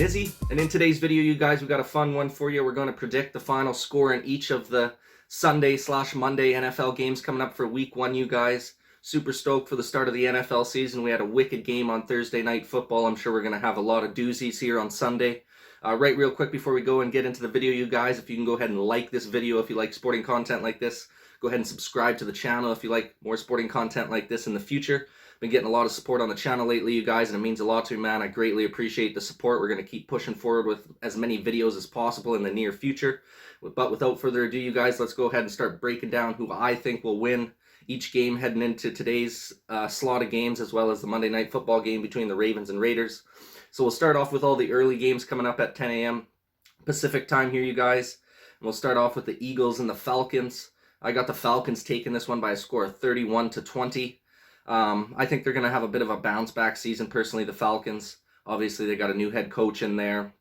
Nizzy, and in today's video, you guys, we got a fun one for you. We're going to predict the final score in each of the Sunday/Monday NFL games coming up for week 1, you guys. Super stoked for the start of the NFL season. We had a wicked game on Thursday Night Football. I'm sure we're going to have a lot of doozies here on Sunday. Right real quick before we go and get into the video, you guys, if you can go ahead and like this video if you like sporting content like this. Go ahead and subscribe to the channel if you like more sporting content like this in the future. Been getting a lot of support on the channel lately, you guys, and it means a lot to me, man. I greatly appreciate the support. We're going to keep pushing forward with as many videos as possible in the near future. But without further ado, you guys, let's go ahead and start breaking down who I think will win each game heading into today's slot of games, as well as the Monday Night Football game between the Ravens and Raiders. So we'll start off with all the early games coming up at 10 a.m. Pacific time here, you guys. And we'll start off with the Eagles and the Falcons. I got the Falcons taking this one by a score of 31-20. I think they're going to have a bit of a bounce back season, personally, the Falcons. Obviously, they got a new head coach in there.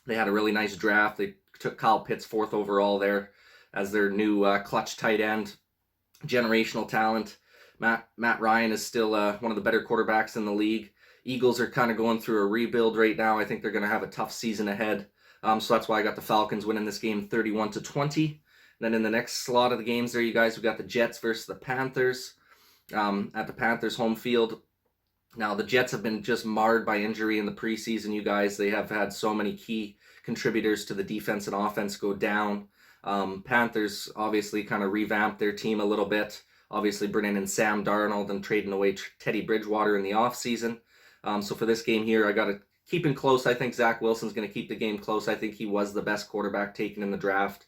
They had a really nice draft. They took Kyle Pitts 4th overall there as their new clutch tight end. Generational talent. Matt Ryan is still one of the better quarterbacks in the league. Eagles are kind of going through a rebuild right now. I think they're going to have a tough season ahead. So that's why I got the Falcons winning this game 31-20. Then in the next slot of the games there, you guys, we got the Jets versus the Panthers at the Panthers home field. Now, the Jets have been just marred by injury in the preseason, you guys. They have had so many key contributors to the defense and offense go down. Panthers obviously kind of revamped their team a little bit. Obviously bringing in Sam Darnold and trading away Teddy Bridgewater in the offseason. So for this game here, I got to keep it close. I think Zach Wilson's going to keep the game close. I think he was the best quarterback taken in the draft.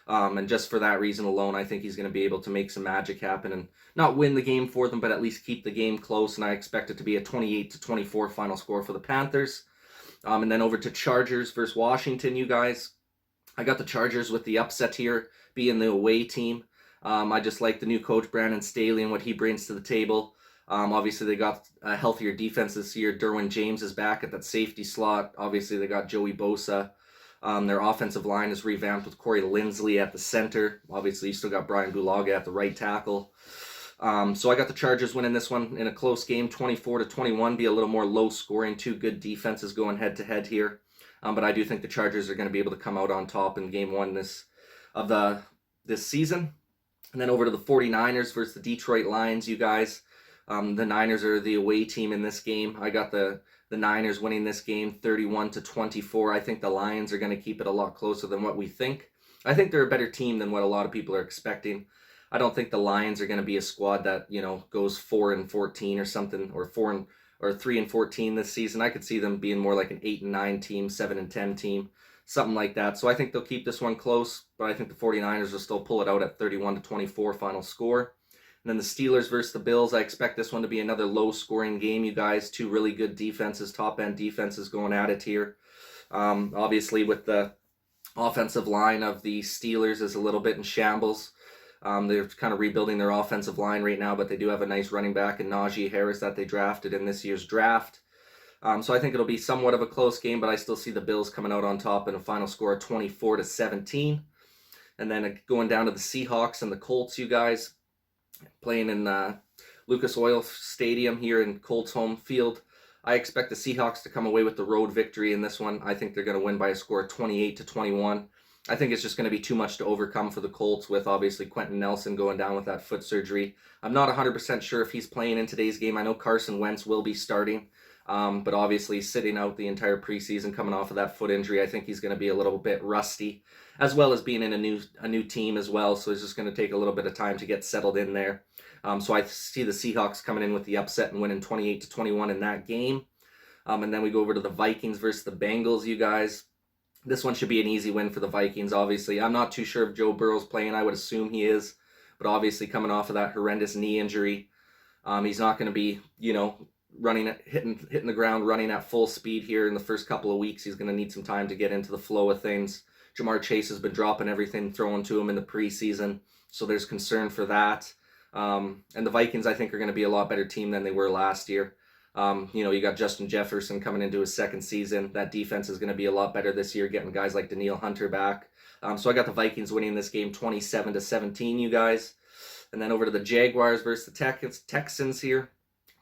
And just for that reason alone, I think he's going to be able to make some magic happen and not win the game for them, but at least keep the game close. And I expect it to be a 28-24 final score for the Panthers. And then over to Chargers versus Washington, you guys. I got the Chargers with the upset here, being the away team. I just like the new coach, Brandon Staley, and what he brings to the table. Obviously, they got a healthier defense this year. Derwin James is back at that safety slot. Obviously, they got Joey Bosa. Their offensive line is revamped with Corey Linsley at the center. Obviously, you still got Brian Bulaga at the right tackle. So I got the Chargers winning this one in a close game, 24-21. Be a little more low scoring. Two good defenses going head to head here. But I do think the Chargers are going to be able to come out on top in game 1 this season. And then over to the 49ers versus the Detroit Lions, you guys. The Niners are the away team in this game. I got the Niners winning this game 31-24. I think the Lions are going to keep it a lot closer than what we think. I think they're a better team than what a lot of people are expecting. I don't think the Lions are going to be a squad that, goes 4-14 or something, or 3-14 this season. I could see them being more like an 8-9 team, 7-10 team, something like that. So I think they'll keep this one close, but I think the 49ers will still pull it out at 31-24 final score. And then the Steelers versus the Bills, I expect this one to be another low-scoring game, you guys. Two really good defenses, top-end defenses going at it here. Obviously, with the offensive line of the Steelers is a little bit in shambles. They're kind of rebuilding their offensive line right now, but they do have a nice running back in Najee Harris that they drafted in this year's draft. So I think it'll be somewhat of a close game, but I still see the Bills coming out on top in a final score of 24-17. And then going down to the Seahawks and the Colts, you guys. Playing in Lucas Oil Stadium here in Colts home field. I expect the Seahawks to come away with the road victory in this one. I think they're going to win by a score of 28-21. I think it's just going to be too much to overcome for the Colts with obviously Quentin Nelson going down with that foot surgery. I'm not 100% sure if he's playing in today's game. I know Carson Wentz will be starting, but obviously sitting out the entire preseason coming off of that foot injury, I think he's going to be a little bit rusty, as well as being in a new team as well. So it's just going to take a little bit of time to get settled in there. So I see the Seahawks coming in with the upset and winning 28-21 in that game. And then we go over to the Vikings versus the Bengals, you guys. This one should be an easy win for the Vikings, obviously. I'm not too sure if Joe Burrow's playing. I would assume he is. But obviously coming off of that horrendous knee injury, he's not going to be, hitting the ground, running at full speed here in the first couple of weeks. He's going to need some time to get into the flow of things. Jamar Chase has been dropping everything thrown to him in the preseason, so there's concern for that. And the Vikings, I think, are going to be a lot better team than they were last year. You got Justin Jefferson coming into his second season. That defense is going to be a lot better this year, getting guys like Danielle Hunter back. So I got the Vikings winning this game 27-17, you guys. And then over to the Jaguars versus the Texans here.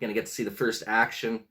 Going to get to see the first action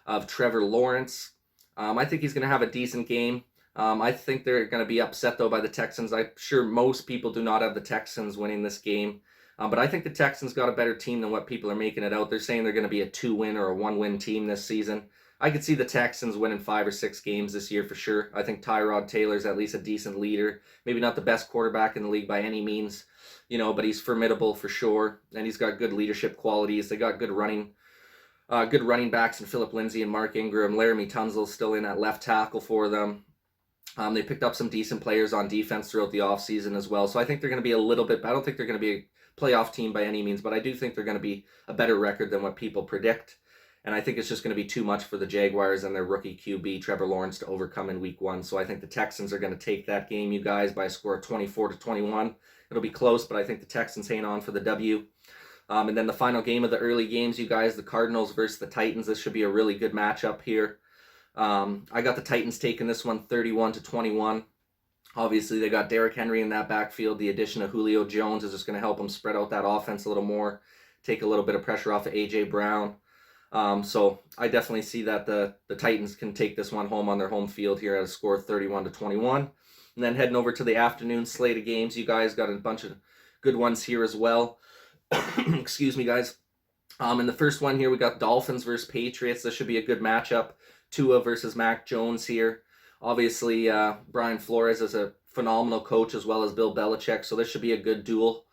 of Trevor Lawrence. I think he's going to have a decent game. I think they're going to be upset, though, by the Texans. I'm sure most people do not have the Texans winning this game. But I think the Texans got a better team than what people are making it out. They're saying they're going to be a 2-win or a 1-win team this season. I could see the Texans winning 5 or 6 games this year for sure. I think Tyrod Taylor's at least a decent leader. Maybe not the best quarterback in the league by any means, but he's formidable for sure. And he's got good leadership qualities. They got good running backs in Philip Lindsay and Mark Ingram. Laramie Tunsil's still in at left tackle for them. They picked up some decent players on defense throughout the offseason as well. So I think they're going to be a little bit, I don't think they're going to be a playoff team by any means, but I do think they're going to be a better record than what people predict. And I think it's just going to be too much for the Jaguars and their rookie QB, Trevor Lawrence, to overcome in week 1. So I think the Texans are going to take that game, you guys, by a score of 24-21. It'll be close, but I think the Texans hang on for the W. And then the final game of the early games, you guys, the Cardinals versus the Titans. This should be a really good matchup here. I got the Titans taking this one 31-21. Obviously, they got Derrick Henry in that backfield. The addition of Julio Jones is just going to help them spread out that offense a little more, take a little bit of pressure off of A.J. Brown. So I definitely see that the Titans can take this one home on their home field here at a score of 31-21. And then heading over to the afternoon slate of games, you guys got a bunch of good ones here as well. Excuse me, guys. In the first one here, we got Dolphins versus Patriots. This should be a good matchup. Tua versus Mac Jones here. Obviously, Brian Flores is a phenomenal coach as well as Bill Belichick, so this should be a good duel.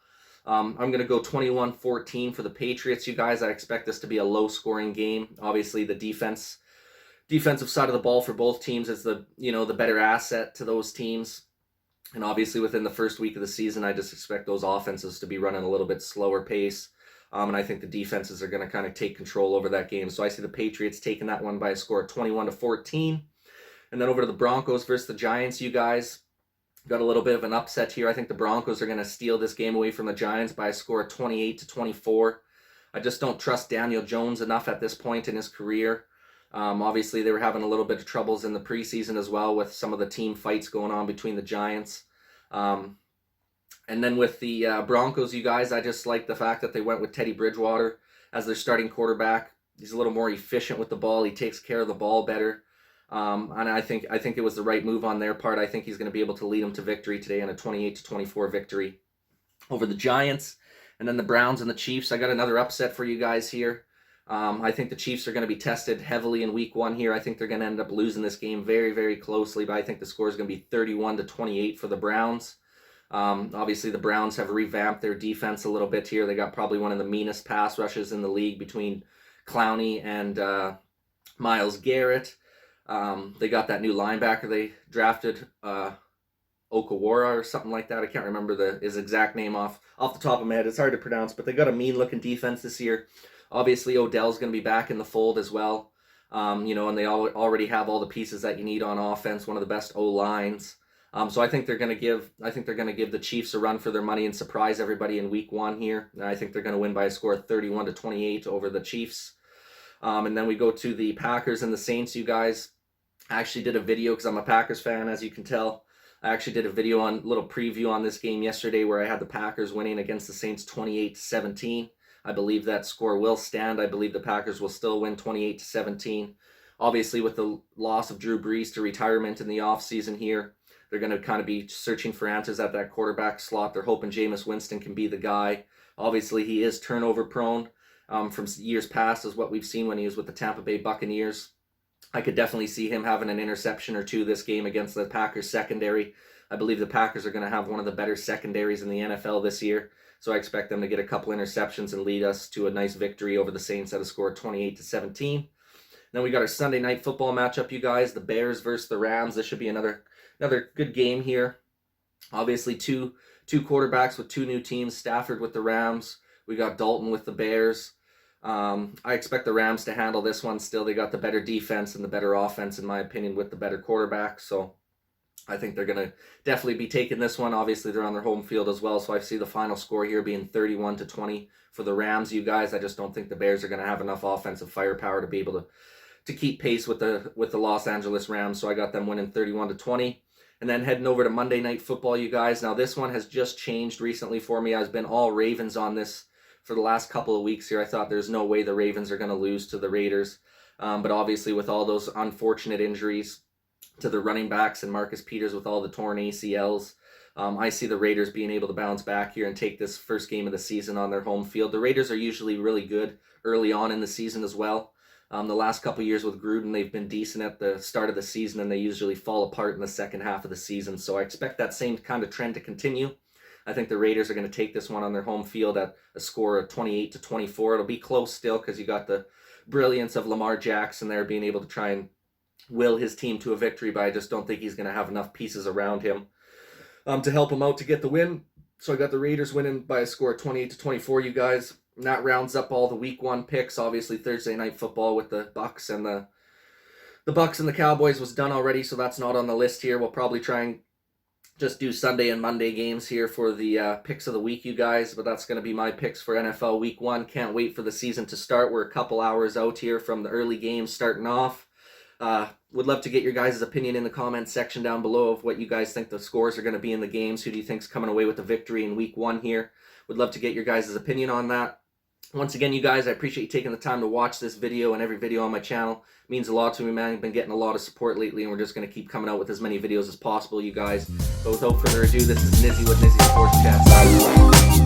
I'm going to go 21-14 for the Patriots, you guys. I expect this to be a low-scoring game. Obviously, the defensive side of the ball for both teams is the better asset to those teams. And obviously, within the first week of the season, I just expect those offenses to be running a little bit slower pace. And I think the defenses are going to kind of take control over that game. So I see the Patriots taking that one by a score of 21-14. And then over to the Broncos versus the Giants, you guys. Got a little bit of an upset here. I think the Broncos are going to steal this game away from the Giants by a score of 28-24. I just don't trust Daniel Jones enough at this point in his career. Obviously, they were having a little bit of troubles in the preseason as well with some of the team fights going on between the Giants. And then with the Broncos, you guys, I just like the fact that they went with Teddy Bridgewater as their starting quarterback. He's a little more efficient with the ball. He takes care of the ball better. And I think it was the right move on their part. I think he's going to be able to lead them to victory today in a 28-24 victory over the Giants. And then the Browns and the Chiefs. I got another upset for you guys here. I think the Chiefs are going to be tested heavily in week 1 here. I think they're going to end up losing this game very, very closely, but I think the score is going to be 31-28 for the Browns. Obviously, the Browns have revamped their defense a little bit here. They got probably one of the meanest pass rushes in the league between Clowney and Myles Garrett. They got that new linebacker they drafted, Okawara or something like that. I can't remember his exact name off the top of my head. It's hard to pronounce, but they got a mean-looking defense this year. Obviously, Odell's going to be back in the fold as well. And they already have all the pieces that you need on offense. One of the best O-lines. So I think they're going to give the Chiefs a run for their money and surprise everybody in week 1 here. And I think they're going to win by a score of 31-28 over the Chiefs. And then we go to the Packers and the Saints, you guys. I actually did a video because I'm a Packers fan, as you can tell. I actually did a video on little preview on this game yesterday where I had the Packers winning against the Saints 28-17. I believe that score will stand. I believe the Packers will still win 28-17. Obviously, with the loss of Drew Brees to retirement in the offseason here, they're going to kind of be searching for answers at that quarterback slot. They're hoping Jameis Winston can be the guy. Obviously, he is turnover prone from years past, is what we've seen when he was with the Tampa Bay Buccaneers. I could definitely see him having an interception or two this game against the Packers secondary. I believe the Packers are going to have one of the better secondaries in the NFL this year. So I expect them to get a couple interceptions and lead us to a nice victory over the Saints at a score of 28-17. Then we got our Sunday night football matchup, you guys. The Bears versus the Rams. This should be another good game here. Obviously, two quarterbacks with two new teams. Stafford with the Rams. We got Dalton with the Bears. I expect the Rams to handle this one still. They got the better defense and the better offense, in my opinion, with the better quarterback. So I think they're going to definitely be taking this one. Obviously, they're on their home field as well. So I see the final score here being 31-20 for the Rams, you guys. I just don't think the Bears are going to have enough offensive firepower to be able to keep pace with the Los Angeles Rams. So I got them winning 31-20. And then heading over to Monday Night Football, you guys. Now, this one has just changed recently for me. I've been all Ravens on this for the last couple of weeks here. I thought there's no way the Ravens are going to lose to the Raiders. But obviously with all those unfortunate injuries to the running backs and Marcus Peters with all the torn ACLs, I see the Raiders being able to bounce back here and take this first game of the season on their home field. The Raiders are usually really good early on in the season as well. The last couple years with Gruden, they've been decent at the start of the season, and they usually fall apart in the second half of the season. So I expect that same kind of trend to continue. I think the Raiders are going to take this one on their home field at a score of 28-24. It'll be close still because you got the brilliance of Lamar Jackson there being able to try and will his team to a victory, but I just don't think he's going to have enough pieces around him to help him out to get the win. So I got the Raiders winning by a score of 28-24, you guys. And that rounds up all the week 1 picks. Obviously Thursday night football with the Bucks and the Bucks and the Cowboys was done already, so that's not on the list here. We'll probably try and just do Sunday and Monday games here for the picks of the week, you guys. But that's going to be my picks for NFL week 1. Can't wait for the season to start. We're a couple hours out here from the early games starting off. Would love to get your guys' opinion in the comments section down below of what you guys think the scores are going to be in the games. Who do you think's coming away with the victory in week 1 here? Would love to get your guys' opinion on that. Once again, you guys, I appreciate you taking the time to watch this video and every video on my channel. It means a lot to me, man. I've been getting a lot of support lately, and we're just going to keep coming out with as many videos as possible, you guys. But without further ado, this is Nizzy with Nizzy Sports Chat.